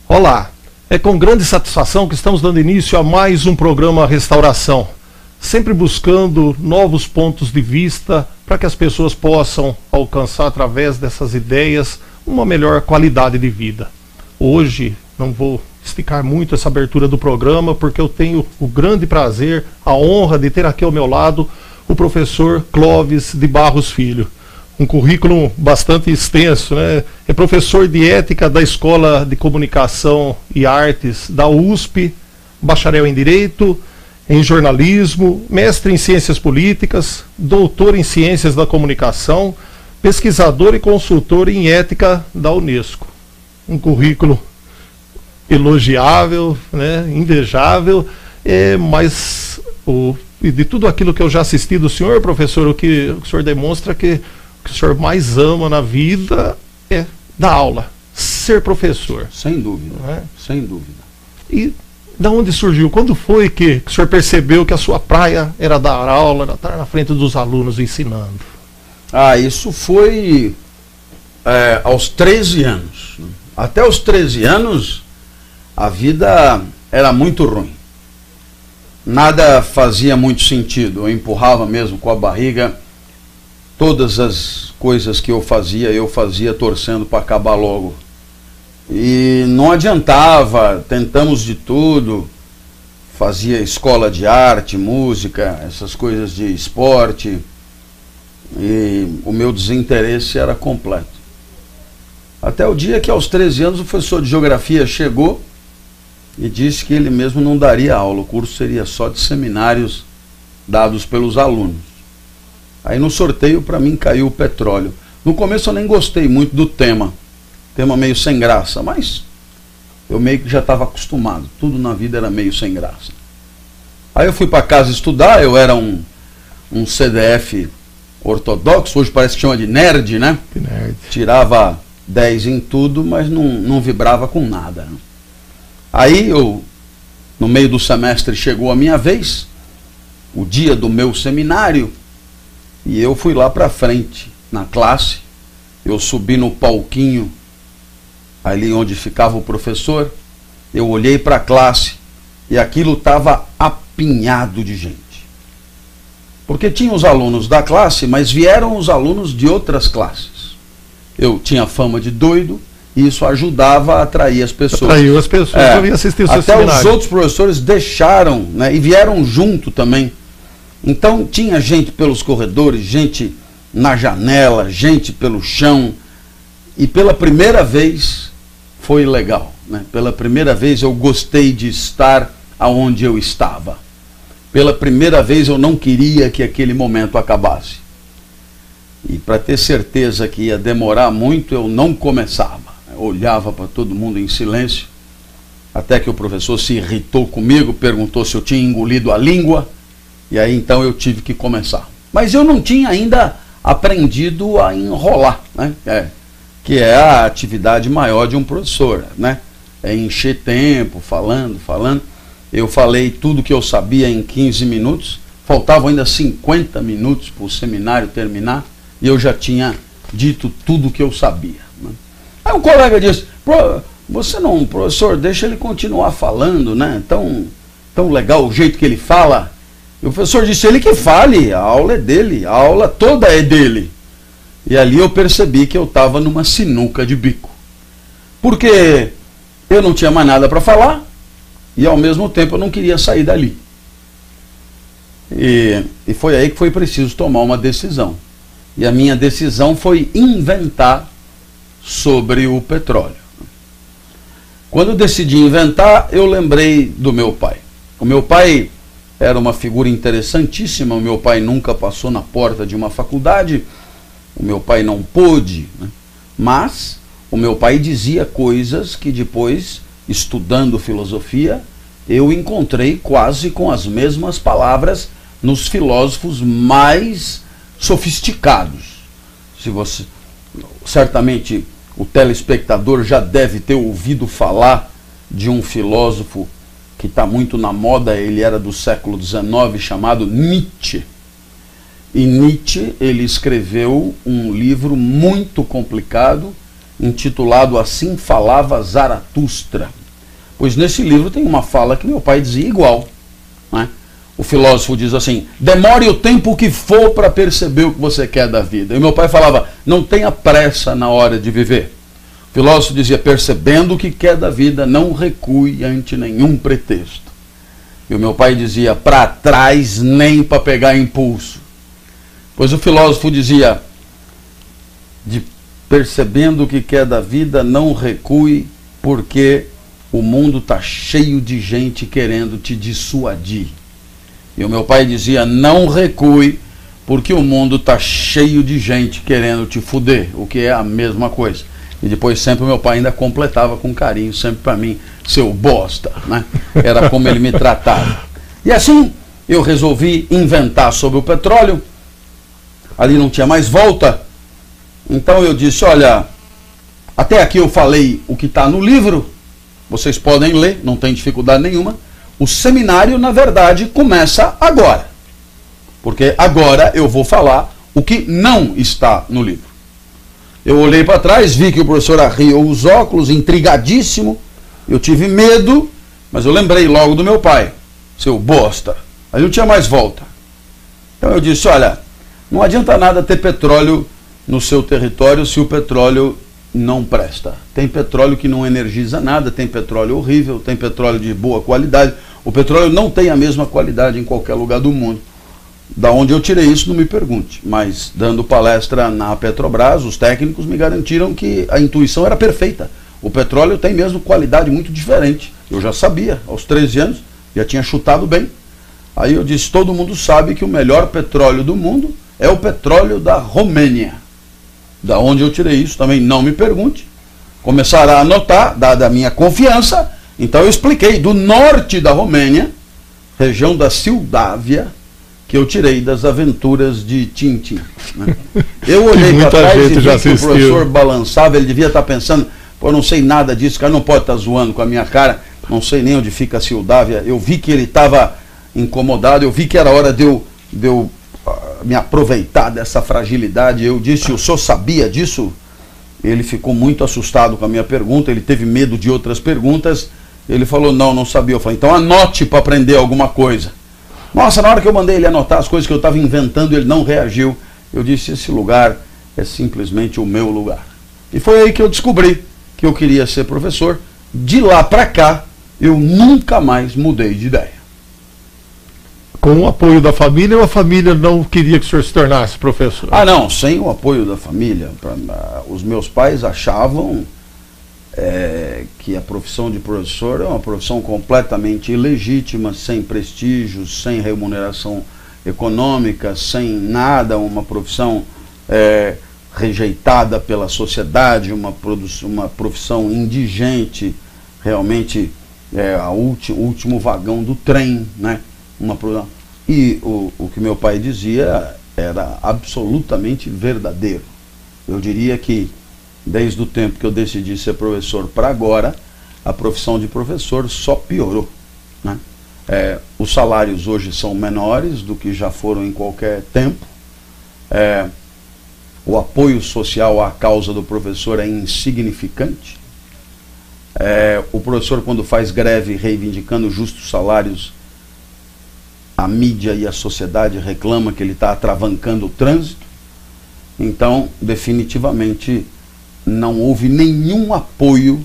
Olá, é com grande satisfação que estamos dando início a mais um programa Restauração, sempre buscando novos pontos de vista para que as pessoas possam alcançar através dessas ideias uma melhor qualidade de vida. Hoje não vou esticar muito essa abertura do programa porque eu tenho o grande prazer, a honra de ter aqui ao meu lado o professor Clóvis de Barros Filho. Um currículo bastante extenso, né? É professor de ética da Escola de Comunicação e Artes da USP, bacharel em Direito, em Jornalismo, mestre em Ciências Políticas, doutor em Ciências da Comunicação, pesquisador e consultor em Ética da Unesco. Um currículo elogiável, né? Invejável, mas de tudo aquilo que eu já assisti do senhor, professor, o que o senhor demonstra que o senhor mais ama na vida é dar aula, ser professor. Sem dúvida, né? Sem dúvida. E da onde surgiu? Quando foi que o senhor percebeu que a sua praia era dar aula, era estar na frente dos alunos ensinando? Isso foi aos 13 anos. Até os 13 anos, a vida era muito ruim. Nada fazia muito sentido. Eu empurrava mesmo com a barriga. Todas as coisas que eu fazia torcendo para acabar logo. E não adiantava, tentamos de tudo. Fazia escola de arte, música, essas coisas de esporte. E o meu desinteresse era completo. Até o dia que aos 13 anos o professor de geografia chegou e disse que ele mesmo não daria aula. O curso seria só de seminários dados pelos alunos. Aí no sorteio para mim caiu o petróleo. No começo eu nem gostei muito do tema meio sem graça, mas eu meio que já estava acostumado, tudo na vida era meio sem graça. Aí eu fui para casa estudar, eu era um CDF ortodoxo, hoje parece que chama de nerd, né? Nerd. Tirava 10 em tudo, mas não vibrava com nada. Né? Aí no meio do semestre chegou a minha vez, o dia do meu seminário, e eu fui lá para frente, na classe. Eu subi no palquinho, ali onde ficava o professor. Eu olhei para a classe e aquilo estava apinhado de gente. Porque tinha os alunos da classe, mas vieram os alunos de outras classes. Eu tinha fama de doido e isso ajudava a atrair as pessoas. Atraiu as pessoas para vir assistir o seu seminário. Até os outros professores deixaram, né, e vieram junto também. Então tinha gente pelos corredores, gente na janela, gente pelo chão. E pela primeira vez foi legal. Né? Pela primeira vez eu gostei de estar aonde eu estava. Pela primeira vez eu não queria que aquele momento acabasse. E para ter certeza que ia demorar muito, eu não começava. Eu olhava para todo mundo em silêncio. Até que o professor se irritou comigo, perguntou se eu tinha engolido a língua. E aí então eu tive que começar. Mas eu não tinha ainda aprendido a enrolar, né? Que é a atividade maior de um professor, né? É encher tempo, falando. Eu falei tudo que eu sabia em 15 minutos. Faltavam ainda 50 minutos para o seminário terminar. E eu já tinha dito tudo que eu sabia. Né? Aí um colega disse, professor, deixa ele continuar falando, né? Tão legal o jeito que ele fala. E o professor disse, ele que fale, a aula é dele, a aula toda é dele. E ali eu percebi que eu estava numa sinuca de bico. Porque eu não tinha mais nada para falar e ao mesmo tempo eu não queria sair dali. E foi aí que foi preciso tomar uma decisão. E a minha decisão foi inventar sobre o petróleo. Quando eu decidi inventar, eu lembrei do meu pai. O meu pai era uma figura interessantíssima. O meu pai nunca passou na porta de uma faculdade. O meu pai não pôde, né? Mas o meu pai dizia coisas que depois, estudando filosofia, eu encontrei quase com as mesmas palavras nos filósofos mais sofisticados. Certamente o telespectador já deve ter ouvido falar de um filósofo que está muito na moda, ele era do século XIX, chamado Nietzsche. E Nietzsche, ele escreveu um livro muito complicado intitulado Assim Falava Zaratustra. Pois nesse livro tem uma fala que meu pai dizia igual, né? O filósofo diz assim: demore o tempo que for para perceber o que você quer da vida. E meu pai falava: não tenha pressa na hora de viver. O filósofo dizia: percebendo o que quer da vida, não recue ante nenhum pretexto. E o meu pai dizia: para trás nem para pegar impulso. Pois o filósofo dizia: percebendo o que quer da vida, não recue, porque o mundo está cheio de gente querendo te dissuadir. E o meu pai dizia: não recue, porque o mundo está cheio de gente querendo te fuder, o que é a mesma coisa. E depois sempre o meu pai ainda completava com carinho, sempre para mim, seu bosta, né? Era como ele me tratava. E assim eu resolvi inventar sobre o petróleo. Ali não tinha mais volta. Então eu disse: olha, até aqui eu falei o que está no livro, vocês podem ler, não tem dificuldade nenhuma. O seminário, na verdade, começa agora. Porque agora eu vou falar o que não está no livro. Eu olhei para trás, vi que o professor arriou os óculos, intrigadíssimo. Eu tive medo, mas eu lembrei logo do meu pai, seu bosta. Aí não tinha mais volta. Então eu disse: olha, não adianta nada ter petróleo no seu território se o petróleo não presta. Tem petróleo que não energiza nada, tem petróleo horrível, tem petróleo de boa qualidade. O petróleo não tem a mesma qualidade em qualquer lugar do mundo. Da onde eu tirei isso, não me pergunte. Mas, dando palestra na Petrobras, os técnicos me garantiram que a intuição era perfeita. O petróleo tem mesmo qualidade muito diferente. Eu já sabia, aos 13 anos, já tinha chutado bem. Aí eu disse: todo mundo sabe que o melhor petróleo do mundo é o petróleo da Romênia. Da onde eu tirei isso, também não me pergunte. Começará a anotar, dada a minha confiança. Então eu expliquei: do norte da Romênia, região da Moldávia, que eu tirei das aventuras de Tintin, né? Eu olhei para trás e vi que o professor balançava, ele devia estar pensando: pô, eu não sei nada disso, o cara não pode estar zoando com a minha cara, não sei nem onde fica a Moldávia. Eu vi que ele estava incomodado, eu vi que era hora de eu me aproveitar dessa fragilidade. Eu disse: o senhor sabia disso? Ele ficou muito assustado com a minha pergunta, ele teve medo de outras perguntas. Ele falou: não sabia. Eu falei: então anote para aprender alguma coisa. Nossa, na hora que eu mandei ele anotar as coisas que eu estava inventando, ele não reagiu. Eu disse: esse lugar é simplesmente o meu lugar. E foi aí que eu descobri que eu queria ser professor. De lá para cá, eu nunca mais mudei de ideia. Com o apoio da família, ou a família não queria que o senhor se tornasse professor? Ah, não, sem o apoio da família. Os meus pais achavam que a profissão de professor é uma profissão completamente ilegítima, sem prestígio, sem remuneração econômica, sem nada, uma profissão rejeitada pela sociedade, uma profissão indigente, realmente o último vagão do trem, né? E o que meu pai dizia era absolutamente verdadeiro. Eu diria que desde o tempo que eu decidi ser professor para agora, a profissão de professor só piorou, né? Os salários hoje são menores do que já foram em qualquer tempo. O apoio social à causa do professor é insignificante. O professor, quando faz greve reivindicando justos salários, a mídia e a sociedade reclama que ele está atravancando o trânsito. Então, definitivamente, não houve nenhum apoio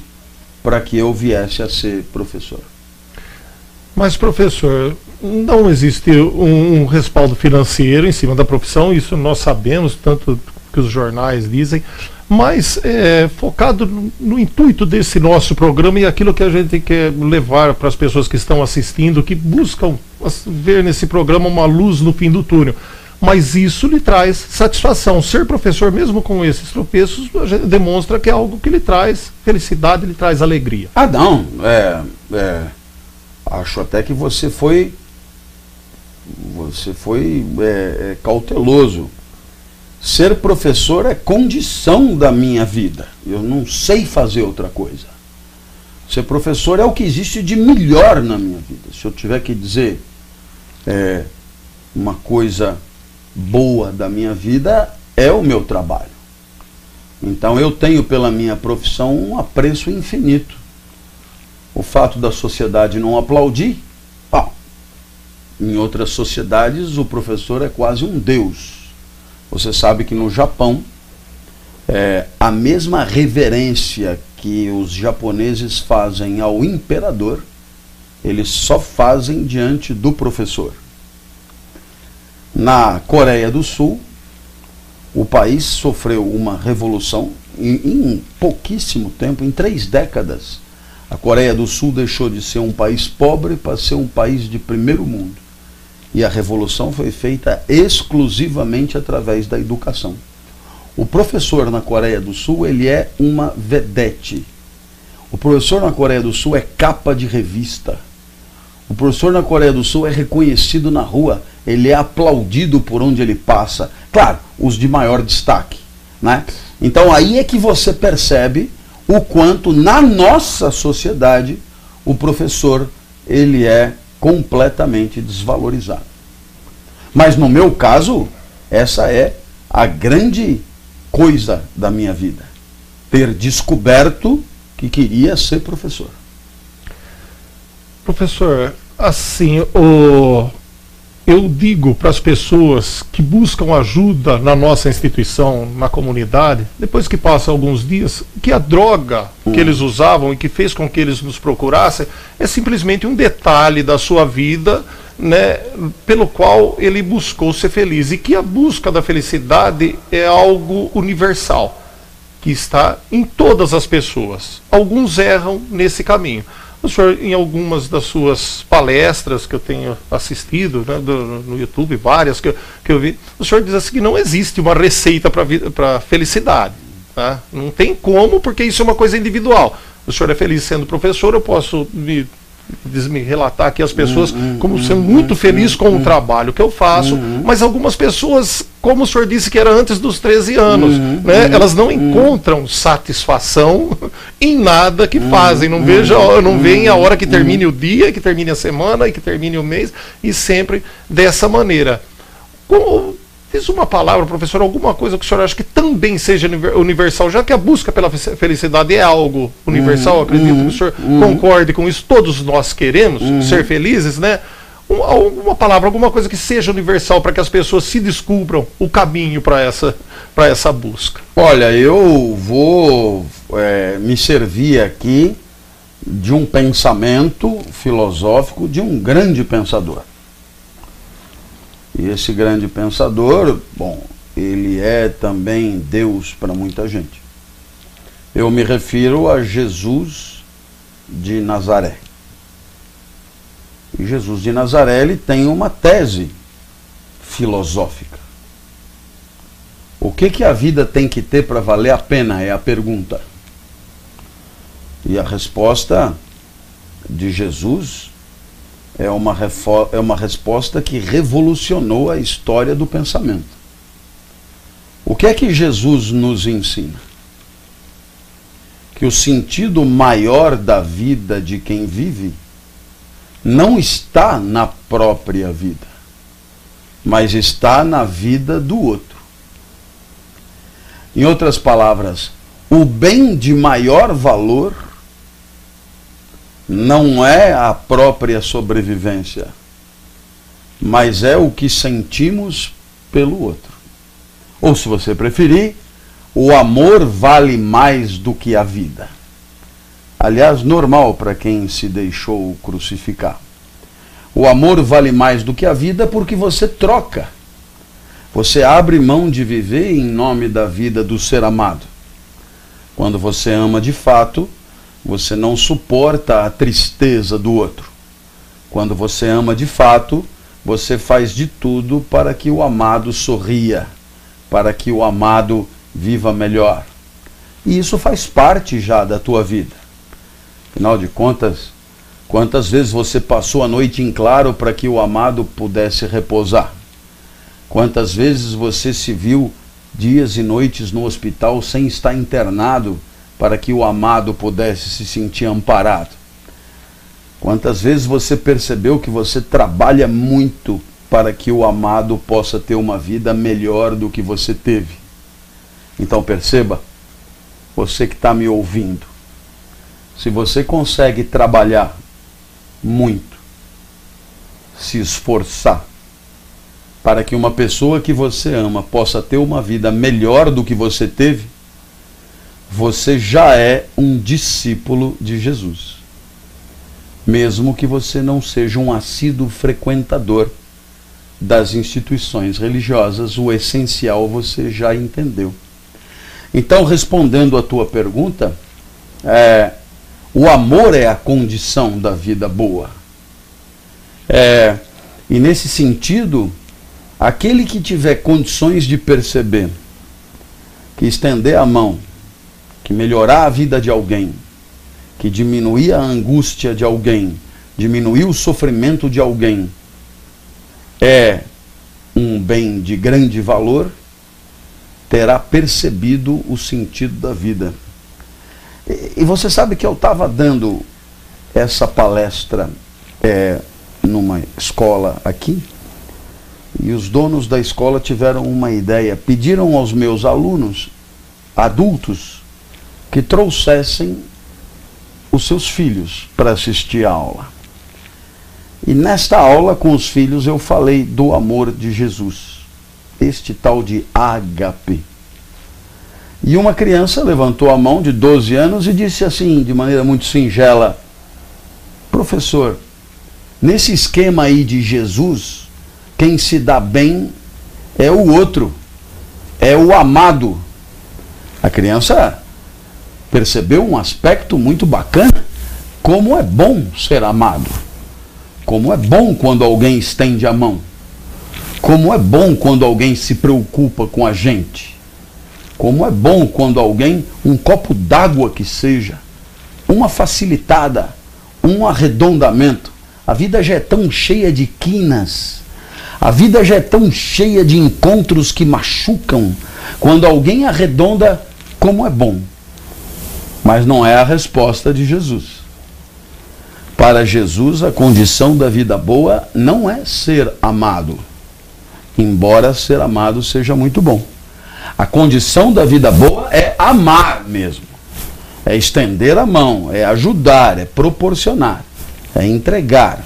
para que eu viesse a ser professor. Mas, professor, não existe um respaldo financeiro em cima da profissão, isso nós sabemos, tanto que os jornais dizem, mas focado no intuito desse nosso programa e aquilo que a gente quer levar para as pessoas que estão assistindo, que buscam ver nesse programa uma luz no fim do túnel. Mas isso lhe traz satisfação. Ser professor, mesmo com esses tropeços, a gente demonstra que é algo que lhe traz felicidade, lhe traz alegria. Ah, não. Acho até que você foi cauteloso. Ser professor é condição da minha vida. Eu não sei fazer outra coisa. Ser professor é o que existe de melhor na minha vida. Se eu tiver que dizer uma coisa boa da minha vida, é o meu trabalho. Então eu tenho pela minha profissão um apreço infinito. O fato da sociedade não aplaudir, em outras sociedades o professor é quase um deus. Você sabe que no Japão, a mesma reverência que os japoneses fazem ao imperador, eles só fazem diante do professor. Na Coreia do Sul, o país sofreu uma revolução em pouquíssimo tempo, em 3 décadas. A Coreia do Sul deixou de ser um país pobre para ser um país de primeiro mundo. E a revolução foi feita exclusivamente através da educação. O professor na Coreia do Sul, ele é uma vedete. O professor na Coreia do Sul é capa de revista. O professor na Coreia do Sul é reconhecido na rua, ele é aplaudido por onde ele passa. Claro, os de maior destaque, né? Então aí é que você percebe o quanto na nossa sociedade o professor ele é completamente desvalorizado. Mas no meu caso, essa é a grande coisa da minha vida. Ter descoberto que queria ser professor. Professor, assim, eu digo para as pessoas que buscam ajuda na nossa instituição, na comunidade, depois que passam alguns dias, que a droga que eles usavam e que fez com que eles nos procurassem é simplesmente um detalhe da sua vida, né, pelo qual ele buscou ser feliz. E que a busca da felicidade é algo universal, que está em todas as pessoas. Alguns erram nesse caminho. O senhor, em algumas das suas palestras que eu tenho assistido, né, no YouTube, várias que eu vi, o senhor diz assim que não existe uma receita para felicidade. Tá? Não tem como, porque isso é uma coisa individual. O senhor é feliz sendo professor, eu posso me relatar aqui as pessoas como sendo muito feliz com o trabalho que eu faço, mas algumas pessoas, como o senhor disse que era antes dos 13 anos, né, elas não encontram satisfação em nada que fazem, não veem a hora que termine o dia, que termine a semana e que termine o mês, e sempre dessa maneira. Diz uma palavra, professor, alguma coisa que o senhor acha que também seja universal, já que a busca pela felicidade é algo universal, eu acredito que o senhor concorde com isso, todos nós queremos ser felizes, né? Alguma palavra, alguma coisa que seja universal para que as pessoas se descubram o caminho para essa busca. Olha, eu vou me servir aqui de um pensamento filosófico de um grande pensador. E esse grande pensador, bom, ele é também Deus para muita gente. Eu me refiro a Jesus de Nazaré. E Jesus de Nazaré, ele tem uma tese filosófica. O que a vida tem que ter para valer a pena, é a pergunta. E a resposta de Jesus é uma resposta que revolucionou a história do pensamento. O que é que Jesus nos ensina? Que o sentido maior da vida de quem vive não está na própria vida, mas está na vida do outro. Em outras palavras, o bem de maior valor não é a própria sobrevivência, mas é o que sentimos pelo outro. Ou, se você preferir, o amor vale mais do que a vida. Aliás, normal para quem se deixou crucificar. O amor vale mais do que a vida porque você troca. Você abre mão de viver em nome da vida do ser amado. Quando você ama de fato, você não suporta a tristeza do outro. Quando você ama de fato, você faz de tudo para que o amado sorria, para que o amado viva melhor. E isso faz parte já da tua vida. Afinal de contas, quantas vezes você passou a noite em claro para que o amado pudesse repousar? Quantas vezes você se viu dias e noites no hospital sem estar internado para que o amado pudesse se sentir amparado? Quantas vezes você percebeu que você trabalha muito para que o amado possa ter uma vida melhor do que você teve? Então perceba, você que está me ouvindo, se você consegue trabalhar muito, se esforçar, para que uma pessoa que você ama possa ter uma vida melhor do que você teve, você já é um discípulo de Jesus. Mesmo que você não seja um assíduo frequentador das instituições religiosas, o essencial você já entendeu. Então, respondendo à tua pergunta, o amor é a condição da vida boa. E nesse sentido, aquele que tiver condições de perceber que estender a mão, que melhorar a vida de alguém, que diminuir a angústia de alguém, diminuir o sofrimento de alguém, é um bem de grande valor, terá percebido o sentido da vida. E você sabe que eu estava dando essa palestra numa escola aqui, e os donos da escola tiveram uma ideia, pediram aos meus alunos, adultos, que trouxessem os seus filhos para assistir a aula. E nesta aula com os filhos eu falei do amor de Jesus, este tal de ágape. E uma criança levantou a mão de 12 anos e disse assim, de maneira muito singela: professor, nesse esquema aí de Jesus, quem se dá bem é o outro, é o amado. A criança percebeu um aspecto muito bacana. Como é bom ser amado. Como é bom quando alguém estende a mão. Como é bom quando alguém se preocupa com a gente. Como é bom quando alguém, um copo d'água que seja, uma facilitada, um arredondamento. A vida já é tão cheia de quinas. A vida já é tão cheia de encontros que machucam. Quando alguém arredonda, como é bom. Mas não é a resposta de Jesus. Para Jesus, a condição da vida boa não é ser amado, embora ser amado seja muito bom. A condição da vida boa é amar mesmo. É estender a mão, é ajudar, é proporcionar, é entregar.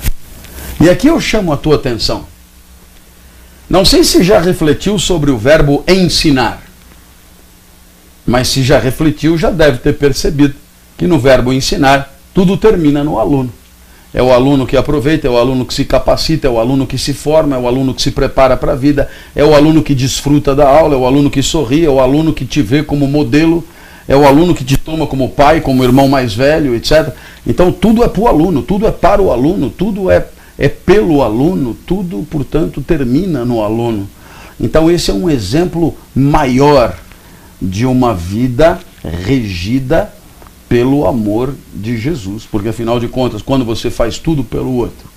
E aqui eu chamo a tua atenção. Não sei se já refletiu sobre o verbo ensinar. Mas se já refletiu, já deve ter percebido que no verbo ensinar, tudo termina no aluno. É o aluno que aproveita, é o aluno que se capacita, é o aluno que se forma, é o aluno que se prepara para a vida, é o aluno que desfruta da aula, é o aluno que sorri, é o aluno que te vê como modelo, é o aluno que te toma como pai, como irmão mais velho, etc. Então tudo é para o aluno, tudo é para o aluno, tudo é pelo aluno, tudo, portanto, termina no aluno. Então esse é um exemplo maior de uma vida regida pelo amor de Jesus, porque afinal de contas, quando você faz tudo pelo outro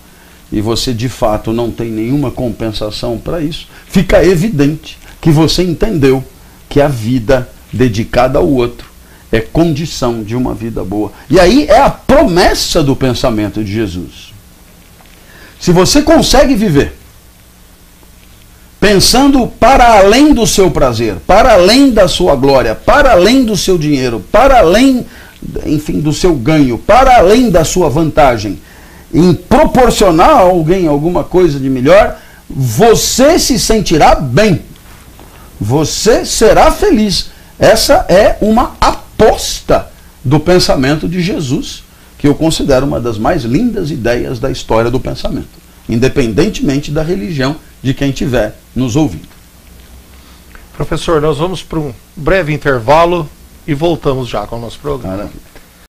e você de fato não tem nenhuma compensação para isso, fica evidente que você entendeu que a vida dedicada ao outro é condição de uma vida boa. E aí é a promessa do pensamento de Jesus. Se você consegue viver pensando para além do seu prazer, para além da sua glória, para além do seu dinheiro, para além, enfim, do seu ganho, para além da sua vantagem, em proporcionar a alguém alguma coisa de melhor, você se sentirá bem. Você será feliz. Essa é uma aposta do pensamento de Jesus, que eu considero uma das mais lindas ideias da história do pensamento, independentemente da religião de quem estiver nos ouvindo. Professor, nós vamos para um breve intervalo e voltamos já com o nosso programa. Maravilha.